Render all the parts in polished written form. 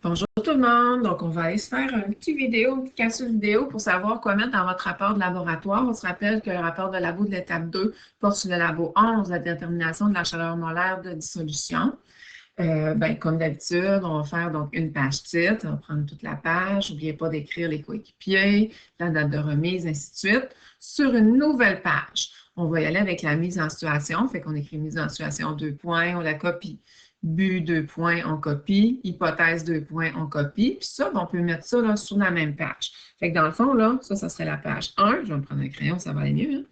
Bonjour tout le monde. Donc, on va aller se faire une petite vidéo, une petite capsule vidéo pour savoir quoi mettre dans votre rapport de laboratoire. On se rappelle que le rapport de labo de l'étape 2 porte sur le labo 11, la détermination de la chaleur molaire de dissolution. Comme d'habitude, on va faire donc une page titre. On va prendre toute la page. N'oubliez pas d'écrire les coéquipiers, la date de remise, ainsi de suite. Sur une nouvelle page, on va y aller avec la mise en situation. Fait qu'on écrit mise en situation 2 points, on la copie. But 2 points, on copie. Hypothèse 2 points, on copie. Puis ça, on peut mettre ça là, sur la même page. Fait que dans le fond, là, ça serait la page 1. Je vais me prendre un crayon, ça va aller mieux. Hein?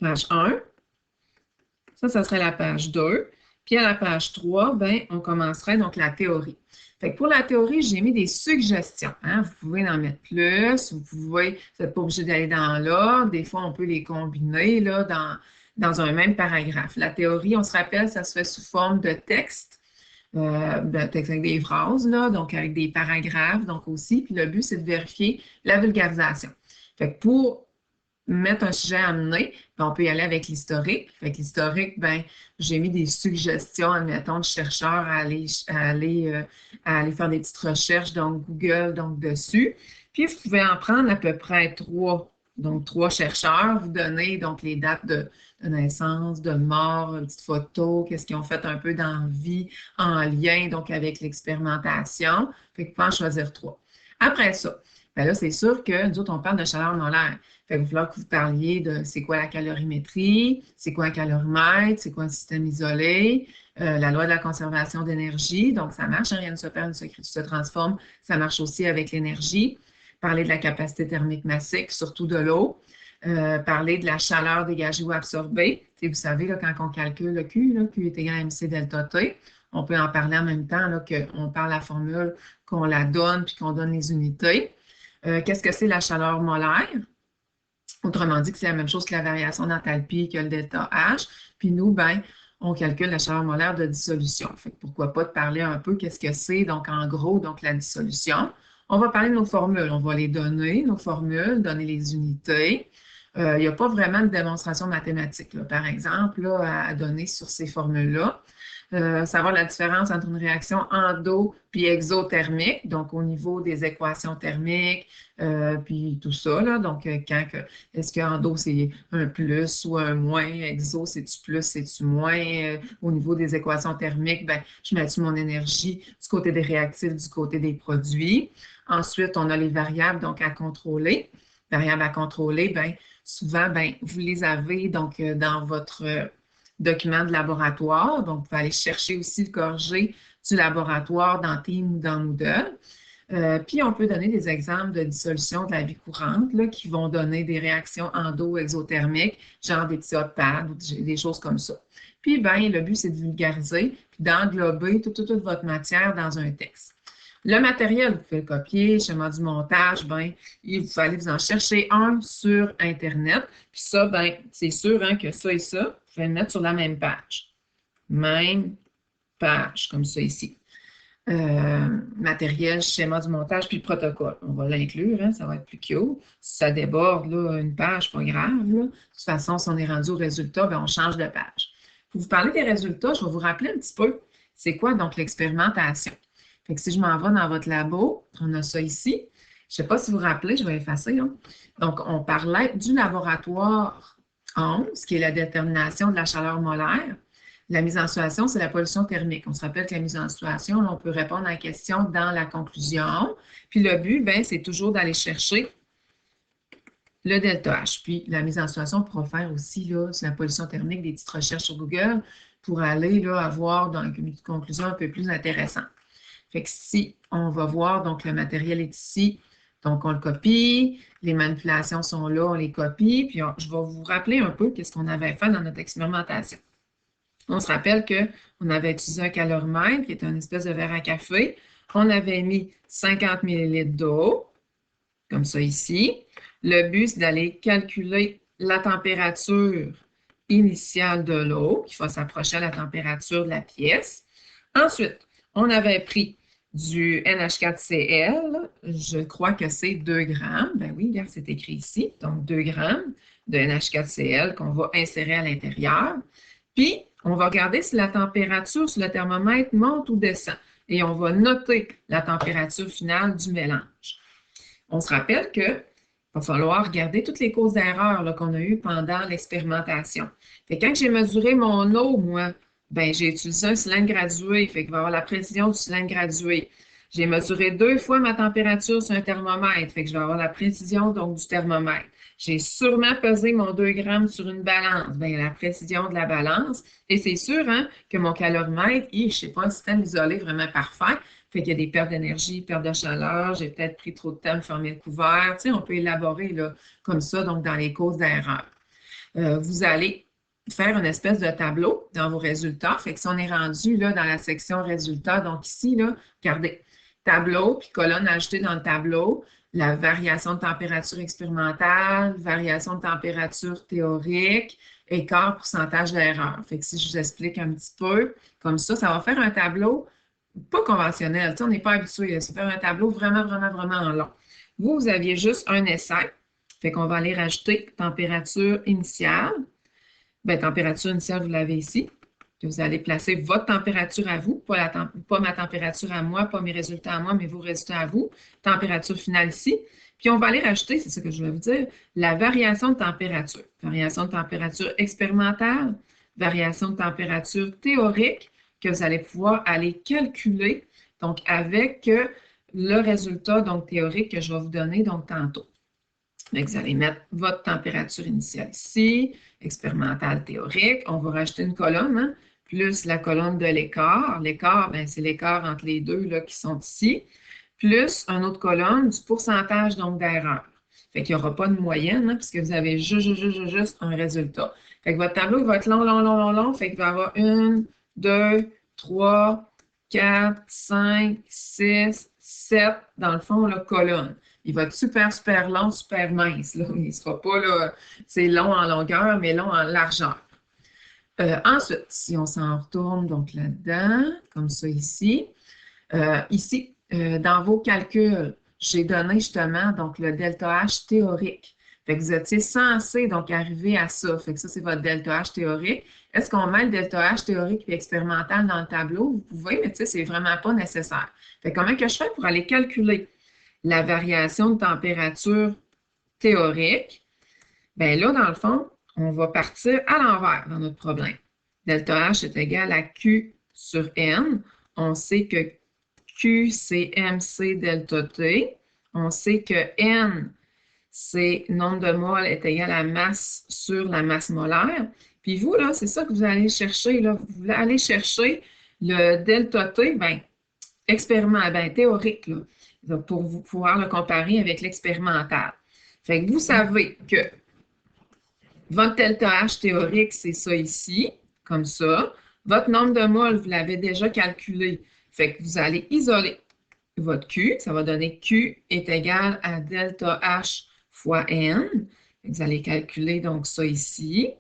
Page 1. Ça serait la page 2. Puis à la page 3, ben, on commencerait donc la théorie. Fait que pour la théorie, j'ai mis des suggestions. Hein? Vous pouvez en mettre plus, vous n'êtes pas obligé d'aller dans l'ordre. Des fois, on peut les combiner là, dans un même paragraphe. La théorie, on se rappelle, ça se fait sous forme de texte. Texte avec des phrases, là, donc avec des paragraphes, donc aussi. Puis le but, c'est de vérifier la vulgarisation. Fait que pour mettre un sujet à amener, on peut y aller avec l'historique. Fait que l'historique, ben, j'ai mis des suggestions, admettons, de chercheurs à aller faire des petites recherches, donc Google, donc dessus. Puis vous pouvez en prendre à peu près 3. Donc, 3 chercheurs, vous donnez donc les dates de naissance, de mort, une petite photo, qu'est-ce qu'ils ont fait un peu dans la vie en lien donc avec l'expérimentation. Fait que vous pouvez en choisir 3. Après ça, ben là, c'est sûr que nous autres, on parle de chaleur molaire. Fait qu'il va falloir que vous parliez de c'est quoi la calorimétrie, c'est quoi un calorimètre, c'est quoi un système isolé, la loi de la conservation d'énergie. Donc, ça marche, hein, rien ne se perd, tout se transforme. Ça marche aussi avec l'énergie. Parler de la capacité thermique massique, surtout de l'eau. Parler de la chaleur dégagée ou absorbée. Vous savez, là, quand on calcule le Q, là, Q est égal à MC delta T. On peut en parler en même temps qu'on parle la formule, qu'on la donne, puis qu'on donne les unités. Qu'est-ce que c'est la chaleur molaire? Autrement dit, que c'est la même chose que la variation d'enthalpie, que le delta H. Puis nous, ben, on calcule la chaleur molaire de dissolution. Fait que pourquoi pas de parler un peu qu'est-ce que c'est, donc en gros, donc la dissolution. On va parler de nos formules. On va les donner, nos formules, donner les unités. Il n'y a pas vraiment de démonstration mathématique, là, par exemple, là, à donner sur ces formules-là. Savoir la différence entre une réaction endo puis exothermique, donc au niveau des équations thermiques, puis tout ça, là. Donc, est-ce que endo, c'est un plus ou un moins? Exo, c'est-tu plus, c'est-tu moins? Au niveau des équations thermiques, ben, je mets-tu mon énergie du côté des réactifs, du côté des produits? Ensuite, on a les variables, donc, à contrôler. Variables à contrôler, ben, souvent, ben, vous les avez, donc, dans votre document de laboratoire. Donc, vous pouvez aller chercher aussi le corrigé du laboratoire dans Team ou dans Moodle. Puis, on peut donner des exemples de dissolution de la vie courante là, qui vont donner des réactions endo-exothermiques, genre des petits hot pads ou des choses comme ça. Puis, ben, le but, c'est de vulgariser puis d'englober toute votre matière dans un texte. Le matériel, vous pouvez le copier, schéma du montage, ben, il faut aller vous en chercher un sur Internet. Puis ça, ben, c'est sûr hein, que ça et ça, vous pouvez le mettre sur la même page. Même page, comme ça ici. Matériel, schéma du montage, puis protocole. On va l'inclure, hein, ça va être plus cute. Si ça déborde là, une page, pas grave. Là. De toute façon, si on est rendu au résultat, ben, on change de page. Pour vous parler des résultats, je vais vous rappeler un petit peu c'est quoi donc l'expérimentation. Fait que si je m'en vais dans votre labo, on a ça ici. Je ne sais pas si vous vous rappelez, je vais effacer. Hein. Donc, on parlait du laboratoire 11, qui est la détermination de la chaleur molaire. La mise en situation, c'est la pollution thermique. On se rappelle que la mise en situation, là, on peut répondre à la question dans la conclusion. Puis le but, ben, c'est toujours d'aller chercher le delta H. Puis la mise en situation, on pourra faire aussi là, sur la pollution thermique des petites recherches sur Google pour aller là, avoir dans une conclusion un peu plus intéressante. Fait que si on va voir, donc le matériel est ici, donc on le copie, les manipulations sont là, on les copie, puis je vais vous rappeler un peu qu'est-ce qu'on avait fait dans notre expérimentation. On se rappelle qu'on avait utilisé un calorimètre, qui est une espèce de verre à café. On avait mis 50 ml d'eau, comme ça ici. Le but, c'est d'aller calculer la température initiale de l'eau, qui va s'approcher à la température de la pièce. Ensuite, on avait pris du NH4Cl, je crois que c'est 2 grammes. Ben oui, regarde, c'est écrit ici. Donc, 2 grammes de NH4Cl qu'on va insérer à l'intérieur. Puis, on va regarder si la température sur le thermomètre monte ou descend. et on va noter la température finale du mélange. On se rappelle qu'il va falloir regarder toutes les causes d'erreur qu'on a eues pendant l'expérimentation. Quand j'ai mesuré mon eau, moi, ben, j'ai utilisé un cylindre gradué, fait qu'il va y avoir la précision du cylindre gradué. J'ai mesuré 2 fois ma température sur un thermomètre, fait que je vais avoir la précision donc du thermomètre. J'ai sûrement pesé mon 2 grammes sur une balance, bien, la précision de la balance. Et c'est sûr hein, que mon calorimètre, je ne sais pas, un système isolé vraiment parfait, fait qu'il y a des pertes d'énergie, pertes de chaleur, j'ai peut-être pris trop de temps à me fermer le couvert. Tu sais, on peut élaborer là, comme ça, donc dans les causes d'erreur. Vous allez faire une espèce de tableau dans vos résultats. Fait que si on est rendu là, dans la section résultats, donc ici, là, regardez, tableau, puis colonne ajoutée dans le tableau, la variation de température expérimentale, variation de température théorique, écart, pourcentage d'erreur. Fait que si je vous explique un petit peu, comme ça va faire un tableau pas conventionnel. Tu sais, on n'est pas habitué. Ça fait un tableau vraiment, vraiment, vraiment long. Vous aviez juste un essai. Fait qu'on va aller rajouter température initiale. Bien, température initiale, vous l'avez ici. Vous allez placer votre température à vous, pas ma température à moi, pas mes résultats à moi, mais vos résultats à vous. Température finale ici. Puis on va aller rajouter, c'est ça que je vais vous dire, la variation de température. Variation de température expérimentale, variation de température théorique que vous allez pouvoir aller calculer, donc avec le résultat donc, théorique que je vais vous donner donc tantôt. Donc, vous allez mettre votre température initiale ici, expérimentale théorique. On va rajouter une colonne, hein, plus la colonne de l'écart. L'écart, c'est l'écart entre les deux là, qui sont ici, plus une autre colonne du pourcentage donc d'erreur. Fait qu'il n'y aura pas de moyenne, hein, puisque vous avez juste un résultat. Fait que votre tableau il va être long, long, long, long, long. Fait qu'il va y avoir 1, 2, 3, 4, 5, 6, 7, dans le fond, la colonne. Il va être super, super long, super mince. Là. Il ne sera pas, là, c'est long en longueur, mais long en largeur. Ensuite, si on s'en retourne donc là-dedans, comme ça ici, dans vos calculs, j'ai donné justement donc le delta H théorique. Fait que vous étiez censé donc arriver à ça. Fait que ça, c'est votre delta H théorique. Est-ce qu'on met le delta H théorique et expérimental dans le tableau? Vous pouvez, mais tu sais, c'est vraiment pas nécessaire. Fait que comment que je fais pour aller calculer la variation de température théorique? Bien là, dans le fond, on va partir à l'envers dans notre problème. Delta H est égal à Q sur N. On sait que Q, c'est MC delta T. On sait que N, c'est nombre de moles est égal à masse sur la masse molaire. Puis vous, là, c'est ça que vous allez chercher. Là. Vous allez chercher le delta T, théorique, là, pour vous pouvoir le comparer avec l'expérimental. Fait que vous savez que votre delta H théorique, c'est ça ici, comme ça. Votre nombre de moles, vous l'avez déjà calculé. Fait que vous allez isoler votre Q. Ça va donner Q est égal à delta H fois N. Vous allez calculer donc ça ici.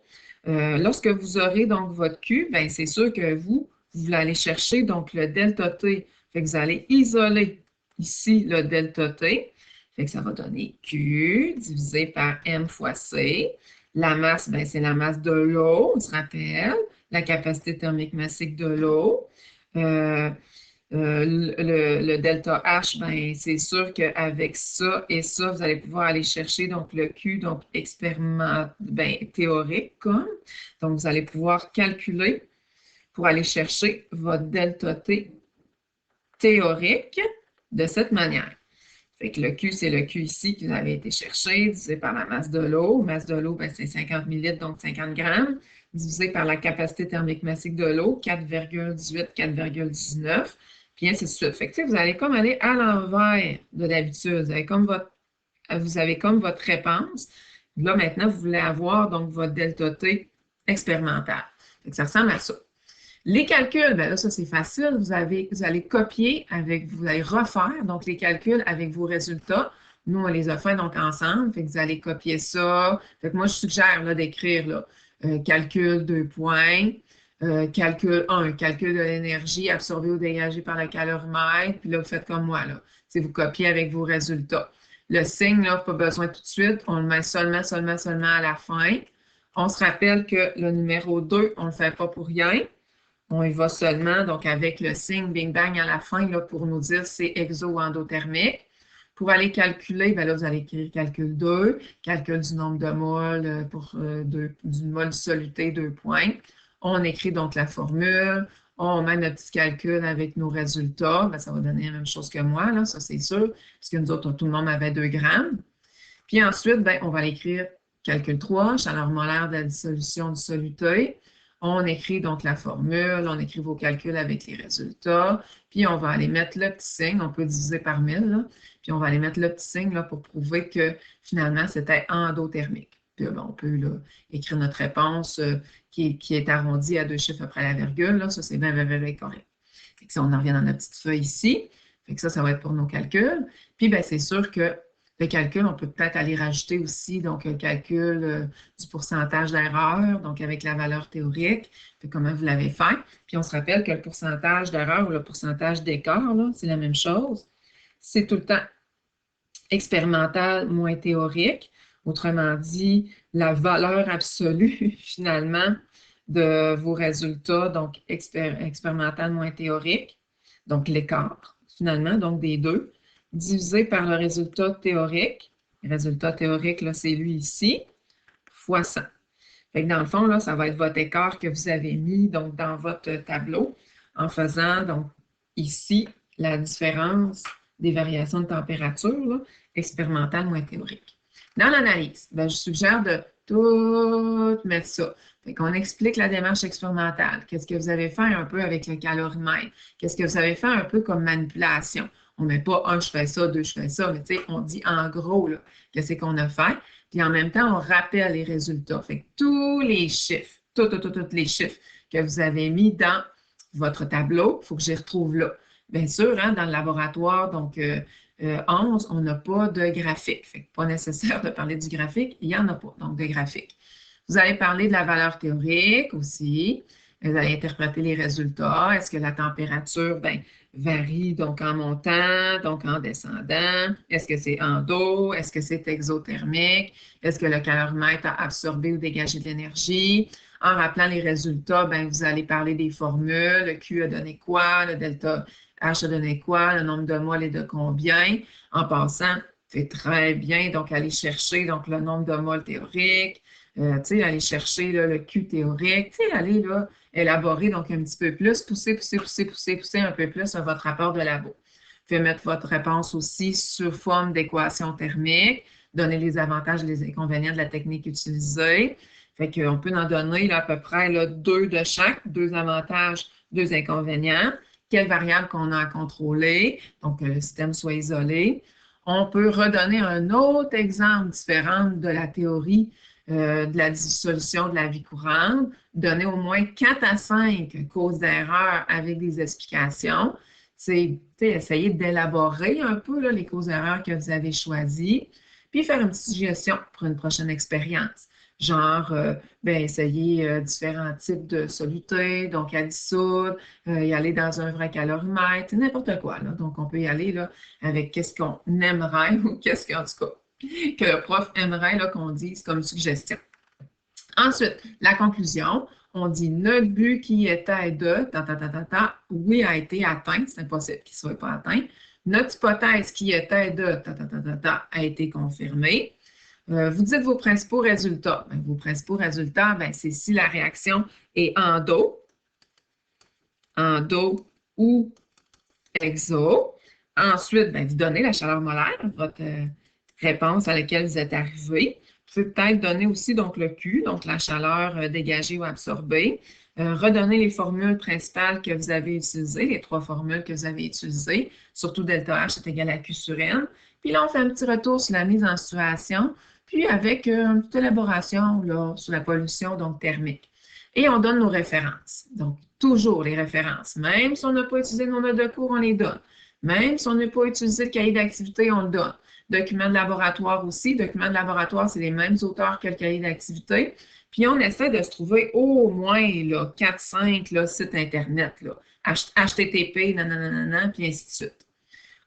Lorsque vous aurez donc votre Q, bien, c'est sûr que vous allez chercher donc le delta T. Fait que vous allez isoler ici le delta T. Fait que ça va donner Q divisé par M fois C. La masse, ben, c'est la masse de l'eau, on se rappelle. La capacité thermique massique de l'eau. Le delta H, ben, c'est sûr qu'avec ça et ça, vous allez pouvoir aller chercher donc, le Q, donc théorique. Comme. Donc, vous allez pouvoir calculer pour aller chercher votre delta T théorique de cette manière. Fait que le Q, c'est le Q ici qui vous avez été cherché, divisé par la masse de l'eau. Masse de l'eau, ben, c'est 50 ml, donc 50 grammes, divisé par la capacité thermique massique de l'eau, 4,18, 4,19, puis ainsi de suite. Fait que, vous allez comme aller à l'envers de d'habitude. Vous avez comme votre réponse. Là, maintenant, vous voulez avoir donc votre delta T expérimental. Fait que ça ressemble à ça. Les calculs, bien là, ça c'est facile. Vous allez copier vous allez refaire donc les calculs avec vos résultats. Nous, on les a fait donc ensemble. Fait que vous allez copier ça. Fait que moi, je suggère d'écrire calcul 2 points, calcul 1, calcul de l'énergie absorbée ou dégagée par le calorimètre. Puis là, vous faites comme moi. Là. Vous copiez avec vos résultats. Le signe, là, pas besoin tout de suite. On le met seulement à la fin. On se rappelle que le numéro 2, on ne le fait pas pour rien. On y va seulement donc avec le signe Bing Bang à la fin là, pour nous dire c'est exo ou endothermique. Pour aller calculer, bien là, vous allez écrire calcul 2, calcul du nombre de moles du mol de soluté, 2 points. On écrit donc la formule, on met notre petit calcul avec nos résultats. Bien, ça va donner la même chose que moi, là, ça c'est sûr, parce que nous autres, tout le monde avait 2 grammes. Puis ensuite, bien, on va l'écrire calcul 3, chaleur molaire de la dissolution du soluté. On écrit donc la formule, on écrit vos calculs avec les résultats, puis on va aller mettre le petit signe, on peut diviser par 1000, là, puis on va aller mettre le petit signe là, pour prouver que finalement c'était endothermique. Puis là, on peut là, écrire notre réponse qui est arrondie à 2 chiffres après la virgule, là, ça c'est bien, bien, bien correct. Fait que si on en revient dans notre petite feuille ici, fait que ça va être pour nos calculs. Puis ben, c'est sûr que le calcul, on peut peut-être aller rajouter aussi donc, le calcul du pourcentage d'erreur, donc avec la valeur théorique, puis comment vous l'avez fait. Puis on se rappelle que le pourcentage d'erreur ou le pourcentage d'écart, c'est la même chose. C'est tout le temps expérimental moins théorique. Autrement dit, la valeur absolue, finalement, de vos résultats, donc expérimental moins théorique, donc l'écart, finalement, donc des deux, divisé par le résultat théorique. Le résultat théorique, là, c'est lui ici, fois 100. Fait que dans le fond, là, ça va être votre écart que vous avez mis donc, dans votre tableau en faisant donc ici la différence des variations de température là, expérimentale moins théorique. Dans l'analyse, je suggère de tout mettre ça. Fait qu'on explique la démarche expérimentale. Qu'est-ce que vous avez fait un peu avec le calorimètre? Qu'est-ce que vous avez fait un peu comme manipulation? On ne met pas un, je fais ça, deux, je fais ça, mais tu sais, on dit en gros, qu'est-ce qu'on a fait. Puis en même temps, on rappelle les résultats. Fait que tous les chiffres, tous les chiffres que vous avez mis dans votre tableau, il faut que je les retrouve là. Bien sûr, hein, dans le laboratoire, donc 11, on n'a pas de graphique. Fait que pas nécessaire de parler du graphique, il n'y en a pas, donc de graphique. Vous allez parler de la valeur théorique aussi. Vous allez interpréter les résultats. Est-ce que la température varie donc en montant, donc en descendant? Est-ce que c'est endo? Est-ce que c'est exothermique? Est-ce que le calorimètre a absorbé ou dégagé de l'énergie? En rappelant les résultats, vous allez parler des formules. Le Q a donné quoi? Le delta H a donné quoi? Le nombre de moles est de combien? En passant, c'est très bien. Donc, aller chercher donc, le nombre de moles théoriques. Aller chercher là, le Q théorique, aller là, élaborer donc un petit peu plus, pousser un peu plus votre rapport de labo. Vous pouvez mettre votre réponse aussi sous forme d'équation thermique, donner les avantages et les inconvénients de la technique utilisée. Fait qu'on peut en donner là, à peu près là, 2 de chaque, 2 avantages, 2 inconvénients. Quelles variables qu'on a à contrôler, donc que le système soit isolé. On peut redonner un autre exemple différent de la théorie de la dissolution de la vie courante, donner au moins 4 à 5 causes d'erreur avec des explications. C'est essayer d'élaborer un peu là, les causes d'erreur que vous avez choisies, puis faire une petite suggestion pour une prochaine expérience. Genre, essayer différents types de solutés, donc à dissoudre, y aller dans un vrai calorimètre, n'importe quoi. Là. Donc, on peut y aller là, avec qu'est-ce qu'on aimerait ou qu'est-ce qu'en tout cas, que le prof aimerait qu'on dise comme suggestion. Ensuite, la conclusion. On dit notre but qui était de oui a été atteint, c'est impossible qu'il ne soit pas atteint. Notre hypothèse qui était de a été confirmée. Vous dites vos principaux résultats. Vos principaux résultats, c'est si la réaction est endo ou exo. Ensuite, vous donnez la chaleur molaire, votre réponse à laquelle vous êtes arrivé. Vous pouvez peut-être donner aussi donc, le Q, donc la chaleur dégagée ou absorbée. Redonner les formules principales que vous avez utilisées, les 3 formules que vous avez utilisées, surtout delta H est égal à Q sur N. Puis là, on fait un petit retour sur la mise en situation, puis avec une petite élaboration là, sur la pollution donc thermique. Et on donne nos références. Donc, toujours les références. Même si on n'a pas utilisé nos notes de cours, on les donne. Même si on n'a pas utilisé le cahier d'activité, on le donne. Documents de laboratoire aussi. Documents de laboratoire, c'est les mêmes auteurs que le cahier d'activité. Puis on essaie de se trouver au moins 4-5 sites Internet, là, HTTP, nanana, puis ainsi de suite.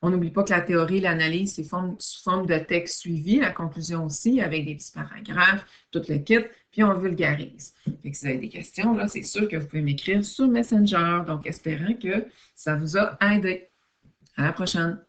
On n'oublie pas que la théorie, l'analyse, c'est sous forme de texte suivi, la conclusion aussi, avec des petits paragraphes, tout le kit, puis on vulgarise. Fait que si vous avez des questions, là, c'est sûr que vous pouvez m'écrire sur Messenger. Donc, espérant que ça vous a aidé. À la prochaine!